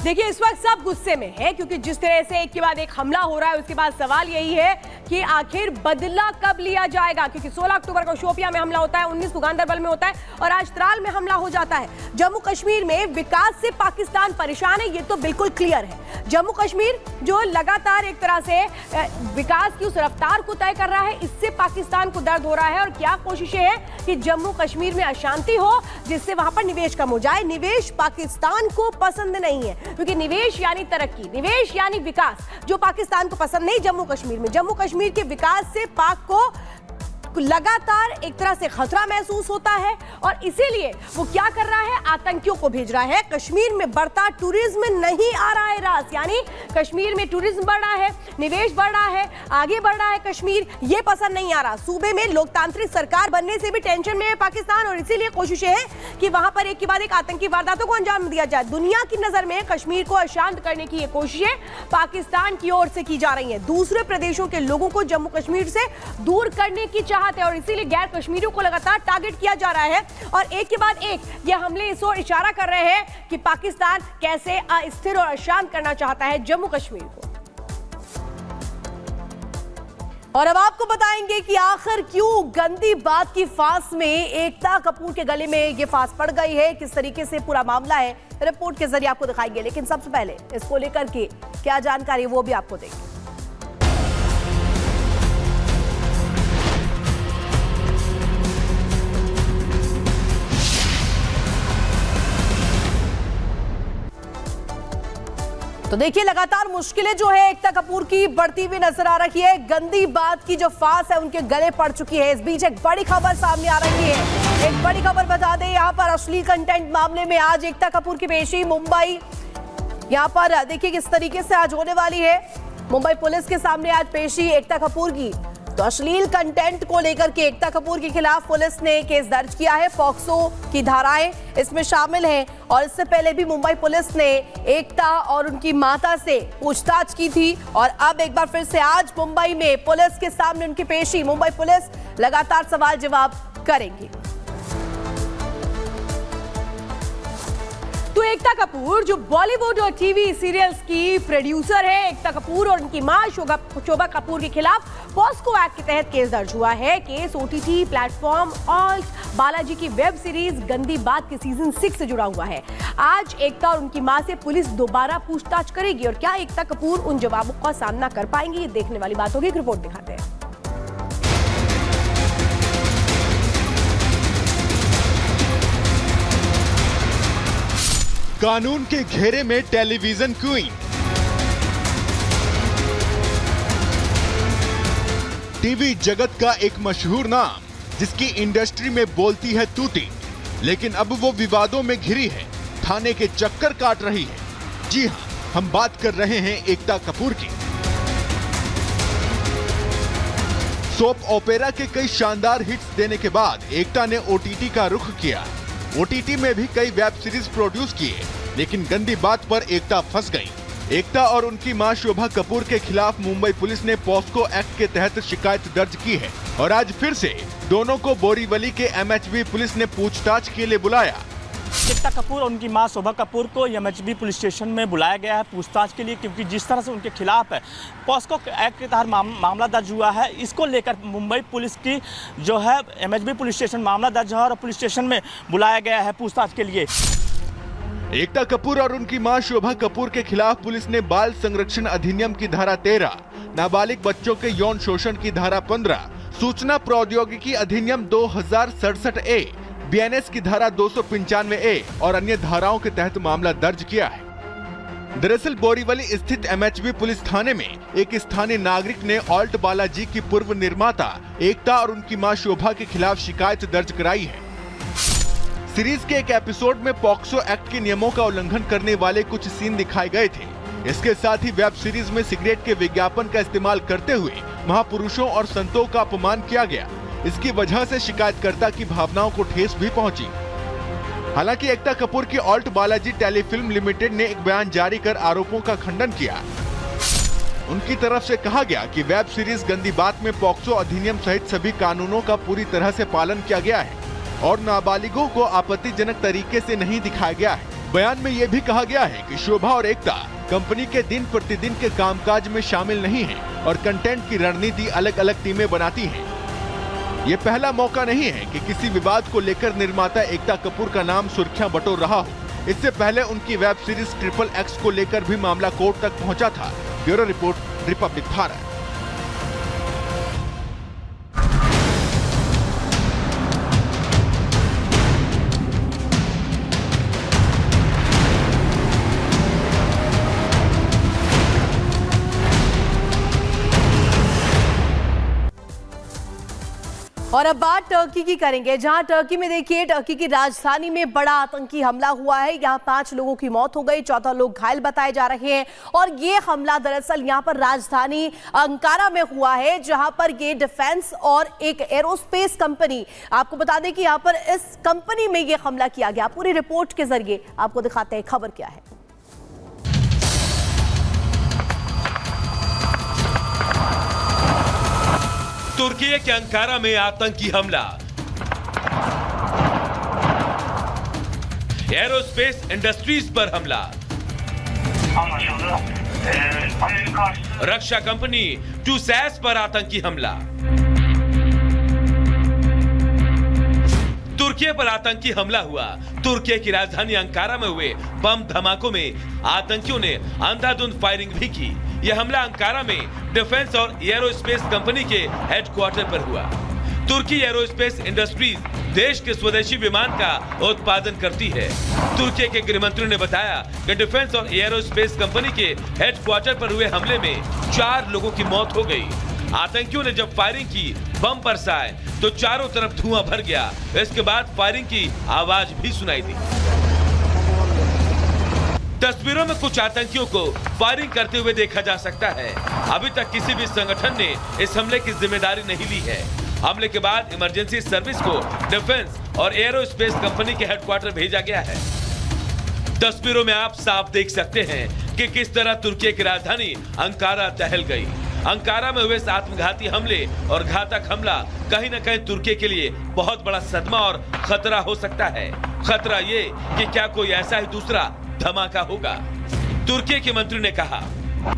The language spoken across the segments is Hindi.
देखिए इस वक्त सब गुस्से में है क्योंकि जिस तरह से एक के बाद एक हमला हो रहा है उसके बाद सवाल यही है कि आखिर बदला कब लिया जाएगा, क्योंकि 16 अक्टूबर को शोपियां में हमला होता है, 19 को गांधरबल में होता है और आज त्राल में हमला हो जाता है। जम्मू कश्मीर में विकास से पाकिस्तान परेशान है, ये तो बिल्कुल क्लियर है। जम्मू कश्मीर जो लगातार एक तरह से विकास की उस रफ्तार को तय कर रहा है, इससे पाकिस्तान को दर्द हो रहा है और क्या कोशिशें हैं कि जम्मू कश्मीर में अशांति हो जिससे वहां पर निवेश कम हो जाए। निवेश पाकिस्तान को पसंद नहीं है क्योंकि निवेश यानी तरक्की, निवेश यानी विकास, जो पाकिस्तान को पसंद नहीं जम्मू कश्मीर में। जम्मू कश्मीर के विकास से पाक को लगातार एक तरह से खतरा महसूस होता है और इसीलिए वो क्या कर रहा है, आतंकियों को भेज रहा है। कश्मीर में बढ़ता टूरिज्म नहीं आ रहा है रास, यानी कश्मीर में टूरिज्म बढ़ रहा है, निवेश बढ़ रहा है, आगे बढ़ रहा है कश्मीर, ये पसंद नहीं आ रहा। सूबे में लोकतांत्रिक सरकार बनने से भी टेंशन में है पाकिस्तान और इसीलिए कोशिशें हैं कि वहां पर एक के बाद एक आतंकी वारदातों को अंजाम दिया जाए। दुनिया की नजर में कश्मीर को अशांत करने की ये कोशिशें पाकिस्तान की ओर से की जा रही हैं। दूसरे प्रदेशों के लोगों को जम्मू कश्मीर से दूर करने की चाहत है और इसीलिए गैर कश्मीरियों को लगातार टारगेट किया जा रहा है और एक के बाद एक ये हमले इस ओर इशारा कर रहे हैं कि पाकिस्तान कैसे अस्थिर और अशांत करना चाहता है जम्मू कश्मीर को। और अब आपको बताएंगे कि आखिर क्यों गंदी बात की फांस में एकता कपूर के गले में ये फांस पड़ गई है, किस तरीके से पूरा मामला है, रिपोर्ट के जरिए आपको दिखाएंगे। लेकिन सबसे पहले इसको लेकर के क्या जानकारी वो भी आपको देंगे। तो देखिए लगातार मुश्किलें जो है एकता कपूर की बढ़ती हुई नजर आ रही है। गंदी बात की जो फांस है उनके गले पड़ चुकी है। इस बीच एक बड़ी खबर सामने आ रही है, एक बड़ी खबर बता दें, यहाँ पर अश्लील कंटेंट मामले में आज एकता कपूर की पेशी मुंबई, यहाँ पर देखिए किस तरीके से आज होने वाली है। मुंबई पुलिस के सामने आज पेशी एकता कपूर की। तो अश्लील कंटेंट को लेकर के एकता कपूर के खिलाफ पुलिस ने केस दर्ज किया है, पॉक्सो की धाराएं इसमें शामिल हैं और इससे पहले भी मुंबई पुलिस ने एकता और उनकी माता से पूछताछ की थी और अब एक बार फिर से आज मुंबई में पुलिस के सामने उनकी पेशी। मुंबई पुलिस लगातार सवाल जवाब करेंगी। तो एकता कपूर जो बॉलीवुड और टीवी सीरियल्स की प्रोड्यूसर है, एकता कपूर और उनकी मां शोभा कपूर के खिलाफ पॉस्को एक्ट के तहत केस दर्ज हुआ है। Case OTT platform alt Balaji की वेब सीरीज गंदी बात के सीजन 6 से जुड़ा हुआ है। आज एकता और उनकी मां से पुलिस दोबारा पूछताछ करेगी और क्या एकता कपूर उन जवाबों का सामना कर पाएंगी, ये देखने वाली बात होगी। एक रिपोर्ट दिखाते हैं। कानून के घेरे में टेलीविजन क्वीन, टीवी जगत का एक मशहूर नाम जिसकी इंडस्ट्री में बोलती है तूती, लेकिन अब वो विवादों में घिरी है, थाने के चक्कर काट रही है। जी हां, हम बात कर रहे हैं एकता कपूर की। सोप ओपेरा के कई शानदार हिट्स देने के बाद एकता ने ओटीटी का रुख किया। ओटीटी में भी कई वेब सीरीज प्रोड्यूस किए, लेकिन गंदी बात पर एकता फंस गई। एकता और उनकी मां शोभा कपूर के खिलाफ मुंबई पुलिस ने पॉस्को एक्ट के तहत शिकायत दर्ज की है और आज फिर से दोनों को बोरीवली के एमएचबी पुलिस ने पूछताछ के लिए बुलाया। एकता कपूर और उनकी मां शोभा कपूर को एमएचबी पुलिस स्टेशन में बुलाया गया है पूछताछ के लिए, क्योंकि जिस तरह से उनके खिलाफ है पॉस्को एक्ट के तहत मामला दर्ज हुआ है, इसको लेकर मुंबई पुलिस की जो है एमएचबी पुलिस स्टेशन मामला दर्ज है और पुलिस स्टेशन में बुलाया गया है पूछताछ के लिए। एकता कपूर और उनकी मां शोभा कपूर के खिलाफ पुलिस ने बाल संरक्षण अधिनियम की धारा 13, नाबालिग बच्चों के यौन शोषण की धारा 15, सूचना प्रौद्योगिकी अधिनियम 2067A, बीएनएस की धारा 295A और अन्य धाराओं के तहत मामला दर्ज किया है। दरअसल बोरीवली स्थित एमएचबी पुलिस थाने में एक स्थानीय नागरिक ने ऑल्ट बालाजी की पूर्व निर्माता एकता और उनकी मां शोभा के खिलाफ शिकायत दर्ज कराई है। सीरीज के एक एपिसोड में पॉक्सो एक्ट के नियमों का उल्लंघन करने वाले कुछ सीन दिखाए गए थे। इसके साथ ही वेब सीरीज में सिगरेट के विज्ञापन का इस्तेमाल करते हुए महापुरुषों और संतों का अपमान किया गया। इसकी वजह से शिकायतकर्ता की भावनाओं को ठेस भी पहुंची। हालांकि एकता कपूर की ऑल्ट बालाजी टेलीफिल्म लिमिटेड ने एक बयान जारी कर आरोपों का खंडन किया। उनकी तरफ से कहा गया कि वेब सीरीज गंदी बात में पॉक्सो अधिनियम सहित सभी कानूनों का पूरी तरह से पालन किया गया है और नाबालिगों को आपत्तिजनक तरीके से नहीं दिखाया गया है। बयान में ये भी कहा गया है कि शोभा और एकता कंपनी के दिन प्रतिदिन के कामकाज में शामिल नहीं हैं और कंटेंट की रणनीति अलग अलग टीमें बनाती हैं। ये पहला मौका नहीं है कि किसी विवाद को लेकर निर्माता एकता कपूर का नाम सुर्खियां बटोर रहा हो। इससे पहले उनकी वेब सीरीज XXX को लेकर भी मामला कोर्ट तक पहुंचा था। Bureau report, Republic Bharat. और अब बात टर्की की करेंगे, जहां टर्की में देखिए टर्की की राजधानी में बड़ा आतंकी हमला हुआ है। यहां 5 लोगों की मौत हो गई, 14 लोग घायल बताए जा रहे हैं। और ये हमला दरअसल यहां पर राजधानी अंकारा में हुआ है, जहां पर ये डिफेंस और एक एरोस्पेस कंपनी, आपको बता दें कि यहां पर इस कंपनी में ये हमला किया गया। पूरी रिपोर्ट के जरिए आपको दिखाते हैं खबर क्या है। तुर्की के अंकारा में आतंकी हमला। एरोस्पेस इंडस्ट्रीज पर हमला। रक्षा कंपनी टूसैस पर आतंकी हमला। तुर्की पर आतंकी हमला हुआ। तुर्की की राजधानी अंकारा में हुए बम धमाकों में आतंकियों ने अंधाधुंध फायरिंग भी की। यह हमला अंकारा में डिफेंस और एरोस्पेस कंपनी के हेडक्वार्टर पर हुआ। तुर्की एरोस्पेस इंडस्ट्रीज देश के स्वदेशी विमान का उत्पादन करती है। तुर्की के गृह मंत्री ने बताया कि डिफेंस और एरोस्पेस कंपनी के हेडक्वार्टर पर हुए हमले में 4 लोगों की मौत हो गई। आतंकियों ने जब फायरिंग की, बम बरसाए तो चारों तरफ धुआं भर गया। इसके बाद फायरिंग की आवाज भी सुनाई दी। तस्वीरों में कुछ आतंकियों को फायरिंग करते हुए देखा जा सकता है। अभी तक किसी भी संगठन ने इस हमले की जिम्मेदारी नहीं ली है। हमले के बाद इमरजेंसी सर्विस को डिफेंस और एरोस्पेस कंपनी के हेडक्वार्टर भेजा गया है। तस्वीरों में आप साफ देख सकते हैं कि किस तरह तुर्की की राजधानी अंकारा दहल गई। अंकारा में हुए आत्मघाती हमले और घातक हमला कहीं न कहीं तुर्की के लिए बहुत बड़ा सदमा और खतरा हो सकता है। खतरा ये कि क्या कोई ऐसा ही दूसरा धमाका होगा। तुर्की के मंत्री ने कहा,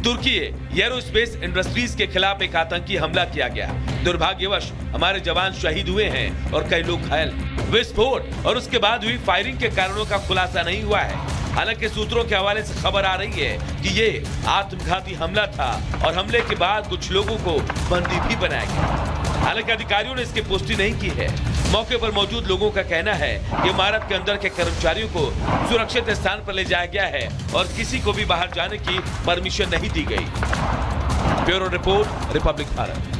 तुर्की एरोस्पेस इंडस्ट्रीज के खिलाफ एक आतंकी हमला किया गया। दुर्भाग्यवश हमारे जवान शहीद हुए हैं और कई लोग घायल। विस्फोट और उसके बाद हुई फायरिंग के कारणों का खुलासा नहीं हुआ है। हालांकि सूत्रों के हवाले से खबर आ रही है कि ये आत्मघाती हमला था और हमले के बाद कुछ लोगों को बंदी भी बनाया गया। हालांकि अधिकारियों ने इसकी पुष्टि नहीं की है। मौके पर मौजूद लोगों का कहना है कि इमारत के अंदर के कर्मचारियों को सुरक्षित स्थान पर ले जाया गया है और किसी को भी बाहर जाने की परमिशन नहीं दी गई। Bureau report, Republic Bharat.